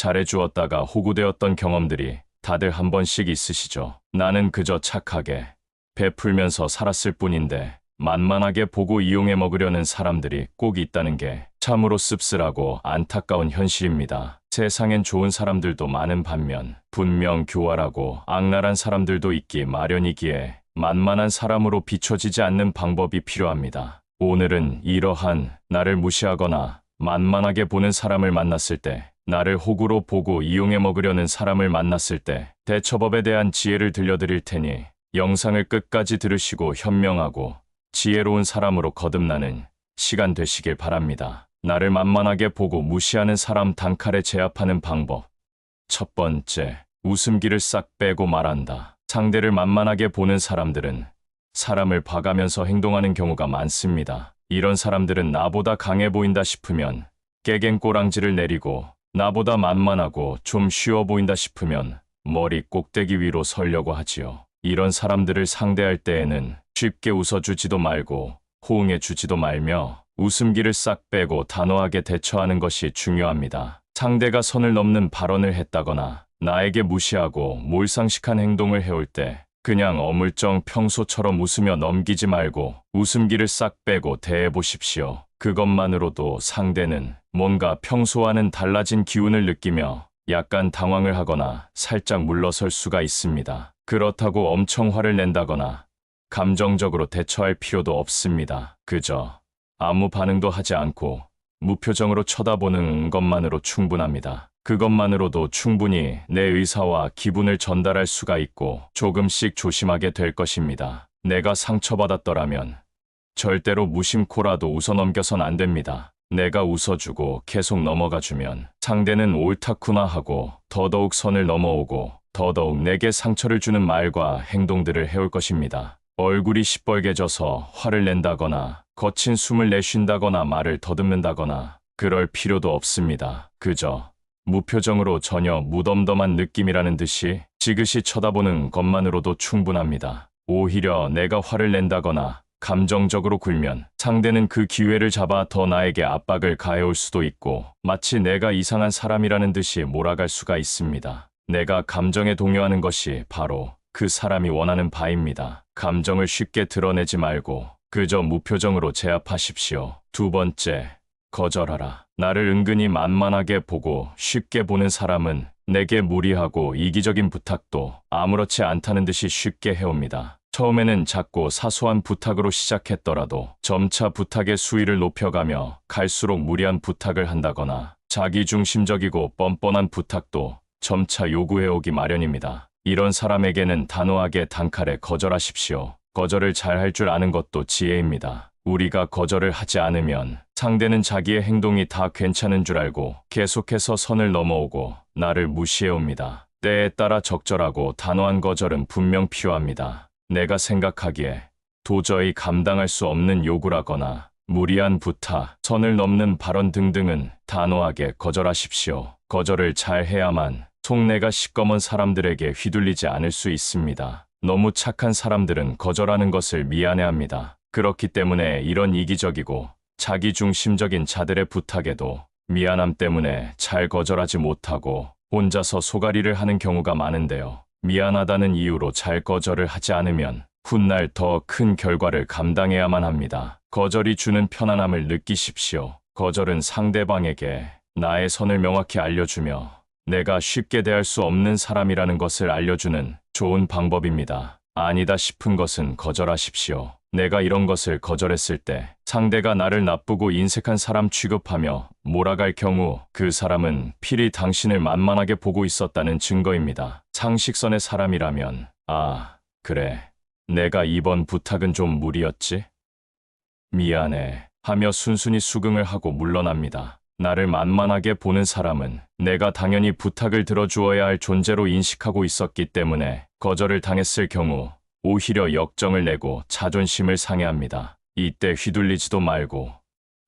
잘해주었다가 호구되었던 경험들이 다들 한 번씩 있으시죠. 나는 그저 착하게 베풀면서 살았을 뿐인데 만만하게 보고 이용해 먹으려는 사람들이 꼭 있다는 게 참으로 씁쓸하고 안타까운 현실입니다. 세상엔 좋은 사람들도 많은 반면 분명 교활하고 악랄한 사람들도 있기 마련이기에 만만한 사람으로 비춰지지 않는 방법이 필요합니다. 오늘은 이러한 나를 무시하거나 만만하게 보는 사람을 만났을 때, 나를 호구로 보고 이용해 먹으려는 사람을 만났을 때 대처법에 대한 지혜를 들려드릴 테니 영상을 끝까지 들으시고 현명하고 지혜로운 사람으로 거듭나는 시간 되시길 바랍니다. 나를 만만하게 보고 무시하는 사람 단칼에 제압하는 방법. 첫 번째, 웃음기를 싹 빼고 말한다. 상대를 만만하게 보는 사람들은 사람을 봐가면서 행동하는 경우가 많습니다. 이런 사람들은 나보다 강해 보인다 싶으면 깨갱꼬랑지를 내리고 나보다 만만하고 좀 쉬워 보인다 싶으면 머리 꼭대기 위로 서려고 하지요. 이런 사람들을 상대할 때에는 쉽게 웃어주지도 말고 호응해주지도 말며 웃음기를 싹 빼고 단호하게 대처하는 것이 중요합니다. 상대가 선을 넘는 발언을 했다거나 나에게 무시하고 몰상식한 행동을 해올 때 그냥 어물쩡 평소처럼 웃으며 넘기지 말고 웃음기를 싹 빼고 대해보십시오. 그것만으로도 상대는 뭔가 평소와는 달라진 기운을 느끼며 약간 당황을 하거나 살짝 물러설 수가 있습니다. 그렇다고 엄청 화를 낸다거나 감정적으로 대처할 필요도 없습니다. 그저 아무 반응도 하지 않고 무표정으로 쳐다보는 것만으로 충분합니다. 그것만으로도 충분히 내 의사와 기분을 전달할 수가 있고 조금씩 조심하게 될 것입니다. 내가 상처받았더라면 절대로 무심코라도 웃어넘겨선 안 됩니다. 내가 웃어주고 계속 넘어가주면 상대는 옳다구나 하고 더더욱 선을 넘어오고 더더욱 내게 상처를 주는 말과 행동들을 해올 것입니다. 얼굴이 시뻘개져서 화를 낸다거나 거친 숨을 내쉰다거나 말을 더듬는다거나 그럴 필요도 없습니다. 그저 무표정으로 전혀 무덤덤한 느낌이라는 듯이 지그시 쳐다보는 것만으로도 충분합니다. 오히려 내가 화를 낸다거나 감정적으로 굴면 상대는 그 기회를 잡아 더 나에게 압박을 가해올 수도 있고 마치 내가 이상한 사람이라는 듯이 몰아갈 수가 있습니다. 내가 감정에 동요하는 것이 바로 그 사람이 원하는 바입니다. 감정을 쉽게 드러내지 말고 그저 무표정으로 제압하십시오. 두 번째, 거절하라. 나를 은근히 만만하게 보고 쉽게 보는 사람은 내게 무리하고 이기적인 부탁도 아무렇지 않다는 듯이 쉽게 해옵니다. 처음에는 작고 사소한 부탁으로 시작했더라도 점차 부탁의 수위를 높여가며 갈수록 무리한 부탁을 한다거나 자기중심적이고 뻔뻔한 부탁도 점차 요구해오기 마련입니다. 이런 사람에게는 단호하게 단칼에 거절하십시오. 거절을 잘 할 줄 아는 것도 지혜입니다. 우리가 거절을 하지 않으면 상대는 자기의 행동이 다 괜찮은 줄 알고 계속해서 선을 넘어오고 나를 무시해옵니다. 때에 따라 적절하고 단호한 거절은 분명 필요합니다. 내가 생각하기에 도저히 감당할 수 없는 요구라거나 무리한 부탁, 선을 넘는 발언 등등은 단호하게 거절하십시오. 거절을 잘 해야만 속내가 시꺼먼 사람들에게 휘둘리지 않을 수 있습니다. 너무 착한 사람들은 거절하는 것을 미안해합니다. 그렇기 때문에 이런 이기적이고 자기중심적인 자들의 부탁에도 미안함 때문에 잘 거절하지 못하고 혼자서 소가리를 하는 경우가 많은데요. 미안하다는 이유로 잘 거절을 하지 않으면 훗날 더 큰 결과를 감당해야만 합니다. 거절이 주는 편안함을 느끼십시오. 거절은 상대방에게 나의 선을 명확히 알려주며 내가 쉽게 대할 수 없는 사람이라는 것을 알려주는 좋은 방법입니다. 아니다 싶은 것은 거절하십시오. 내가 이런 것을 거절했을 때 상대가 나를 나쁘고 인색한 사람 취급하며 몰아갈 경우 그 사람은 필히 당신을 만만하게 보고 있었다는 증거입니다. 상식선의 사람이라면 아, 그래. 내가 이번 부탁은 좀 무리였지? 미안해. 하며 순순히 수긍을 하고 물러납니다. 나를 만만하게 보는 사람은 내가 당연히 부탁을 들어주어야 할 존재로 인식하고 있었기 때문에 거절을 당했을 경우 오히려 역정을 내고 자존심을 상해합니다. 이때 휘둘리지도 말고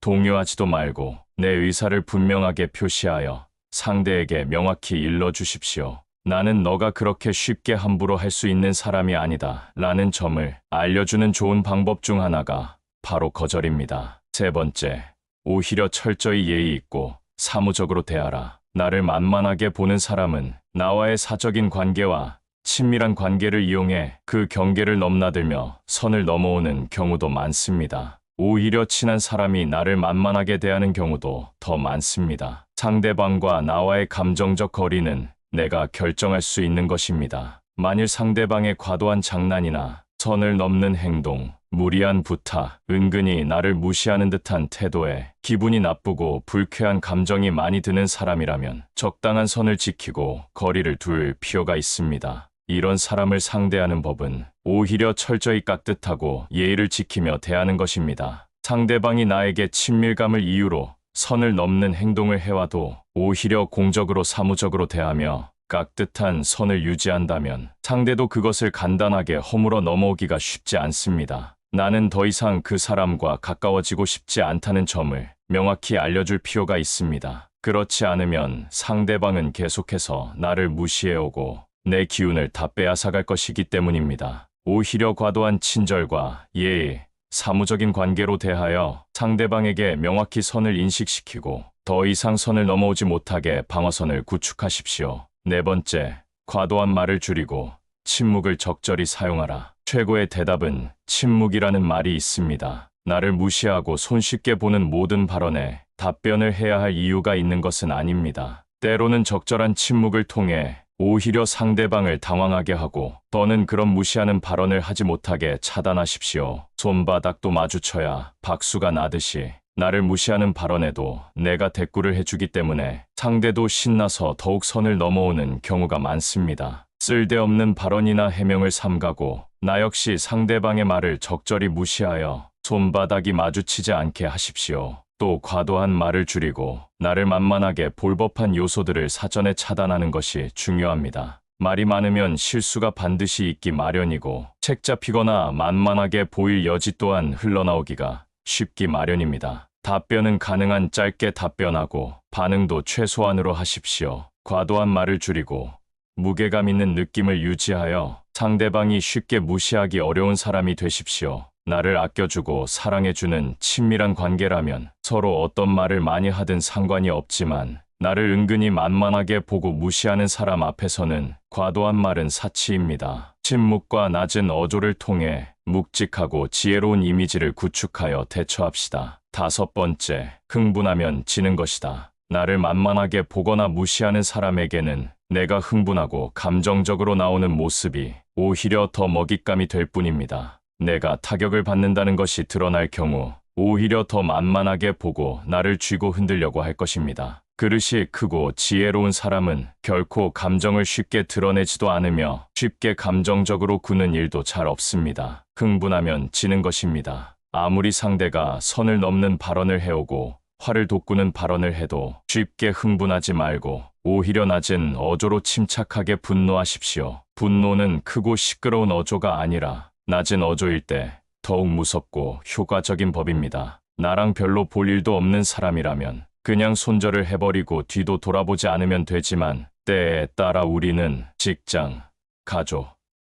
동요하지도 말고 내 의사를 분명하게 표시하여 상대에게 명확히 일러주십시오. 나는 너가 그렇게 쉽게 함부로 할 수 있는 사람이 아니다 라는 점을 알려주는 좋은 방법 중 하나가 바로 거절입니다. 세 번째, 오히려 철저히 예의 있고 사무적으로 대하라. 나를 만만하게 보는 사람은 나와의 사적인 관계와 친밀한 관계를 이용해 그 경계를 넘나들며 선을 넘어오는 경우도 많습니다. 오히려 친한 사람이 나를 만만하게 대하는 경우도 더 많습니다. 상대방과 나와의 감정적 거리는 내가 결정할 수 있는 것입니다. 만일 상대방의 과도한 장난이나 선을 넘는 행동, 무리한 부탁, 은근히 나를 무시하는 듯한 태도에 기분이 나쁘고 불쾌한 감정이 많이 드는 사람이라면 적당한 선을 지키고 거리를 둘 필요가 있습니다. 이런 사람을 상대하는 법은 오히려 철저히 깍듯하고 예의를 지키며 대하는 것입니다. 상대방이 나에게 친밀감을 이유로 선을 넘는 행동을 해와도 오히려 공적으로 사무적으로 대하며 깍듯한 선을 유지한다면 상대도 그것을 간단하게 허물어 넘어오기가 쉽지 않습니다. 나는 더 이상 그 사람과 가까워지고 싶지 않다는 점을 명확히 알려줄 필요가 있습니다. 그렇지 않으면 상대방은 계속해서 나를 무시해오고 내 기운을 다 빼앗아갈 것이기 때문입니다. 오히려 과도한 친절과 예의, 사무적인 관계로 대하여 상대방에게 명확히 선을 인식시키고 더 이상 선을 넘어오지 못하게 방어선을 구축하십시오. 네 번째, 과도한 말을 줄이고 침묵을 적절히 사용하라. 최고의 대답은 침묵이라는 말이 있습니다. 나를 무시하고 손쉽게 보는 모든 발언에 답변을 해야 할 이유가 있는 것은 아닙니다. 때로는 적절한 침묵을 통해 오히려 상대방을 당황하게 하고 더는 그런 무시하는 발언을 하지 못하게 차단하십시오. 손바닥도 마주쳐야 박수가 나듯이 나를 무시하는 발언에도 내가 대꾸를 해주기 때문에 상대도 신나서 더욱 선을 넘어오는 경우가 많습니다. 쓸데없는 발언이나 해명을 삼가고 나 역시 상대방의 말을 적절히 무시하여 손바닥이 마주치지 않게 하십시오. 또 과도한 말을 줄이고 나를 만만하게 볼 법한 요소들을 사전에 차단하는 것이 중요합니다. 말이 많으면 실수가 반드시 있기 마련이고 책 잡히거나 만만하게 보일 여지 또한 흘러나오기가 쉽기 마련입니다. 답변은 가능한 짧게 답변하고 반응도 최소한으로 하십시오. 과도한 말을 줄이고 무게감 있는 느낌을 유지하여 상대방이 쉽게 무시하기 어려운 사람이 되십시오. 나를 아껴주고 사랑해주는 친밀한 관계라면 서로 어떤 말을 많이 하든 상관이 없지만 나를 은근히 만만하게 보고 무시하는 사람 앞에서는 과도한 말은 사치입니다. 침묵과 낮은 어조를 통해 묵직하고 지혜로운 이미지를 구축하여 대처합시다. 다섯 번째, 흥분하면 지는 것이다. 나를 만만하게 보거나 무시하는 사람에게는 내가 흥분하고 감정적으로 나오는 모습이 오히려 더 먹잇감이 될 뿐입니다. 내가 타격을 받는다는 것이 드러날 경우 오히려 더 만만하게 보고 나를 쥐고 흔들려고 할 것입니다. 그릇이 크고 지혜로운 사람은 결코 감정을 쉽게 드러내지도 않으며 쉽게 감정적으로 구는 일도 잘 없습니다. 흥분하면 지는 것입니다. 아무리 상대가 선을 넘는 발언을 해오고 화를 돋구는 발언을 해도 쉽게 흥분하지 말고 오히려 낮은 어조로 침착하게 분노하십시오. 분노는 크고 시끄러운 어조가 아니라 낮은 어조일 때 더욱 무섭고 효과적인 법입니다. 나랑 별로 볼 일도 없는 사람이라면 그냥 손절을 해버리고 뒤도 돌아보지 않으면 되지만 때에 따라 우리는 직장, 가족,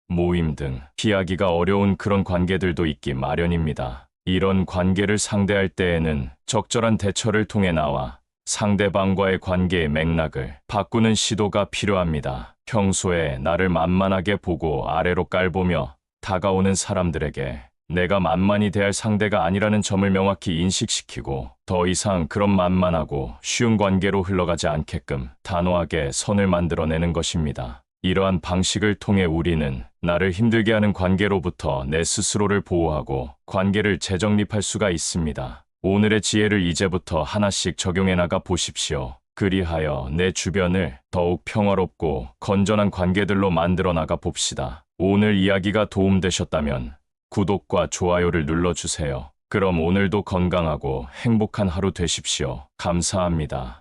모임 등 피하기가 어려운 그런 관계들도 있기 마련입니다. 이런 관계를 상대할 때에는 적절한 대처를 통해 나와 상대방과의 관계의 맥락을 바꾸는 시도가 필요합니다. 평소에 나를 만만하게 보고 아래로 깔보며 다가오는 사람들에게 내가 만만히 대할 상대가 아니라는 점을 명확히 인식시키고 더 이상 그런 만만하고 쉬운 관계로 흘러가지 않게끔 단호하게 선을 만들어내는 것입니다. 이러한 방식을 통해 우리는 나를 힘들게 하는 관계로부터 내 스스로를 보호하고 관계를 재정립할 수가 있습니다. 오늘의 지혜를 이제부터 하나씩 적용해 나가 보십시오. 그리하여 내 주변을 더욱 평화롭고 건전한 관계들로 만들어 나가 봅시다. 오늘 이야기가 도움되셨다면 구독과 좋아요를 눌러주세요. 그럼 오늘도 건강하고 행복한 하루 되십시오. 감사합니다.